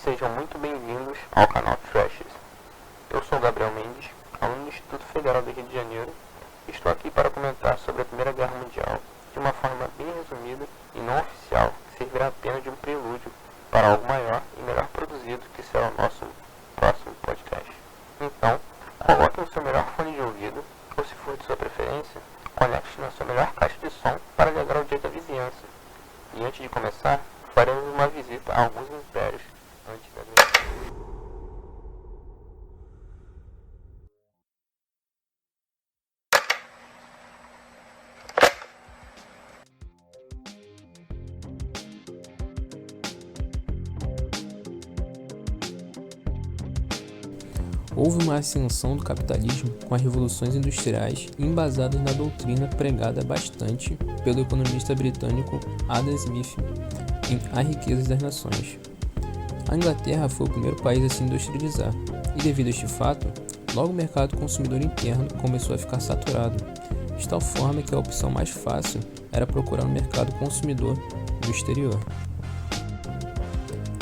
Sejam muito bem-vindos ao canal Trashes. Eu sou Gabriel Mendes, aluno do Instituto Federal do Rio de Janeiro, e estou aqui para comentar sobre a Primeira Guerra Mundial de uma forma bem resumida e não oficial, que servirá apenas de um prelúdio para algo maior e melhor produzido, que será o nosso próximo podcast. Então, coloque o seu melhor fone de ouvido, ou se for de sua preferência, conecte na sua melhor caixa de som para alegrar o dia da vizinhança. E antes de começar, faremos uma visita a alguns impérios antes da guerra. Houve uma ascensão do capitalismo com as revoluções industriais embasadas na doutrina pregada bastante pelo economista britânico Adam Smith em A Riqueza das Nações. A Inglaterra foi o primeiro país a se industrializar, e devido a este fato, logo o mercado consumidor interno começou a ficar saturado, de tal forma que a opção mais fácil era procurar um mercado consumidor no exterior.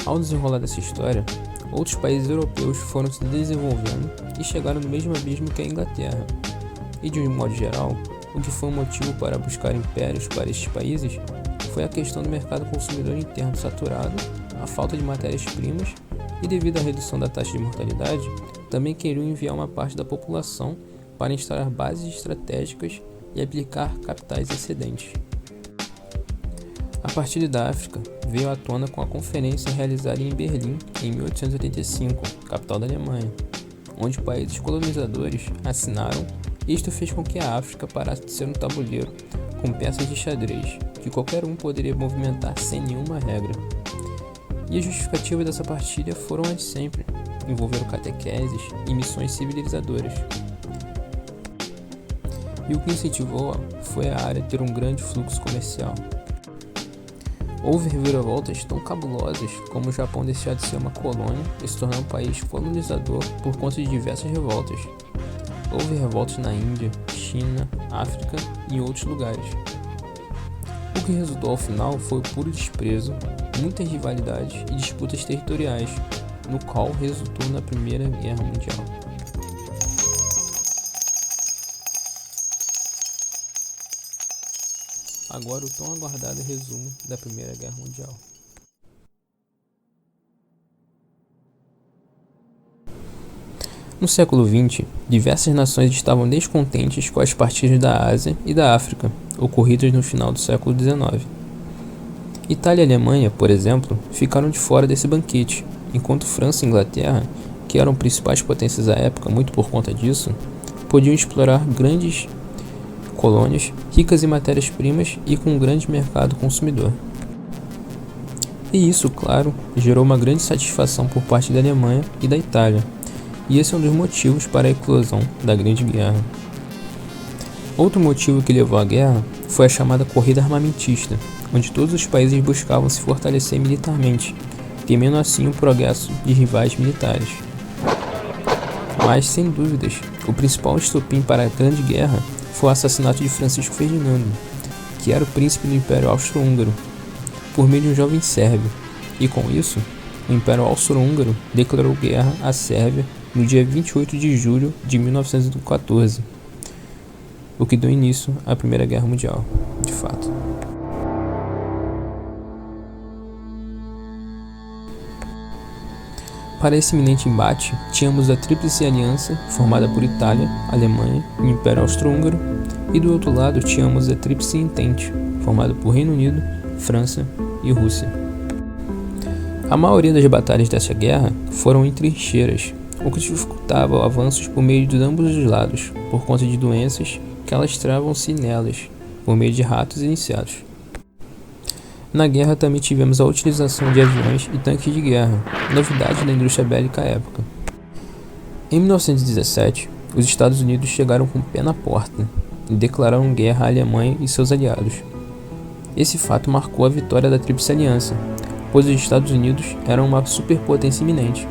Ao desenrolar dessa história, outros países europeus foram se desenvolvendo e chegaram no mesmo abismo que a Inglaterra. E de um modo geral, o que foi um motivo para buscar impérios para estes países foi a questão do mercado consumidor interno saturado, a falta de matérias-primas e, devido à redução da taxa de mortalidade, também queriam enviar uma parte da população para instalar bases estratégicas e aplicar capitais excedentes. A partir da África veio à tona com a conferência realizada em Berlim em 1885, capital da Alemanha, onde países colonizadores assinaram. Isto fez com que a África parasse de ser um tabuleiro com peças de xadrez, que qualquer um poderia movimentar sem nenhuma regra. E as justificativas dessa partilha foram as de sempre, envolveram catequeses e missões civilizadoras. E o que incentivou foi a área ter um grande fluxo comercial. Houve reviravoltas tão cabulosas como o Japão deixar de ser uma colônia e se tornar um país colonizador por conta de diversas revoltas. Houve revoltas na Índia, China, África e em outros lugares. O que resultou ao final foi o puro desprezo, muitas rivalidades e disputas territoriais, no qual resultou na Primeira Guerra Mundial. Agora o tão aguardado resumo da Primeira Guerra Mundial. No século XX, diversas nações estavam descontentes com as partidas da Ásia e da África, ocorridas no final do século XIX. Itália e Alemanha, por exemplo, ficaram de fora desse banquete, enquanto França e Inglaterra, que eram principais potências à época muito por conta disso, podiam explorar grandes colônias ricas em matérias-primas e com um grande mercado consumidor. E isso, claro, gerou uma grande satisfação por parte da Alemanha e da Itália, e esse é um dos motivos para a eclosão da Grande Guerra. Outro motivo que levou à guerra foi a chamada corrida armamentista, onde todos os países buscavam se fortalecer militarmente, temendo assim o progresso de rivais militares. Mas, sem dúvidas, o principal estopim para a Grande Guerra foi o assassinato de Francisco Ferdinando, que era o príncipe do Império Austro-Húngaro, por meio de um jovem sérvio, e com isso, o Império Austro-Húngaro declarou guerra à Sérvia no dia 28 de julho de 1914, o que deu início à Primeira Guerra Mundial, de fato. Para esse iminente embate, tínhamos a Tríplice Aliança, formada por Itália, Alemanha e Império Austro-Húngaro, e do outro lado tínhamos a Tríplice Entente, formada por Reino Unido, França e Rússia. A maioria das batalhas dessa guerra foram em trincheiras, o que dificultava avanços por meio de ambos os lados, por conta de doenças que alastravam-se nelas, por meio de ratos e insetos. Na guerra também tivemos a utilização de aviões e tanques de guerra, novidade da indústria bélica à época. Em 1917, os Estados Unidos chegaram com o pé na porta e declararam guerra à Alemanha e seus aliados. Esse fato marcou a vitória da Tríplice Aliança, pois os Estados Unidos eram uma superpotência iminente.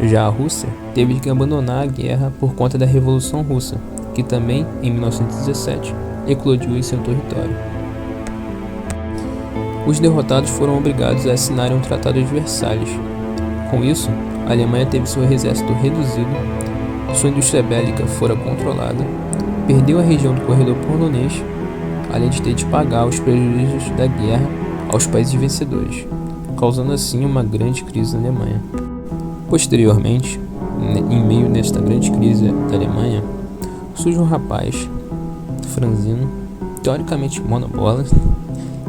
Já a Rússia teve que abandonar a guerra por conta da Revolução Russa, que também, em 1917, eclodiu em seu território. Os derrotados foram obrigados a assinarem o Tratado de Versalhes, Com isso, a Alemanha teve seu exército reduzido, sua indústria bélica fora controlada, perdeu a região do corredor polonês, além de ter de pagar os prejuízos da guerra aos países vencedores, causando assim uma grande crise na Alemanha. Posteriormente, em meio desta grande crise da Alemanha, surge um rapaz franzino, teoricamente monobola,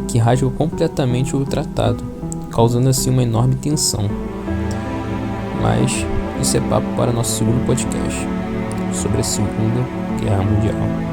que rasga completamente o tratado, causando assim uma enorme tensão. Mas isso é papo para nosso segundo podcast sobre a Segunda Guerra Mundial.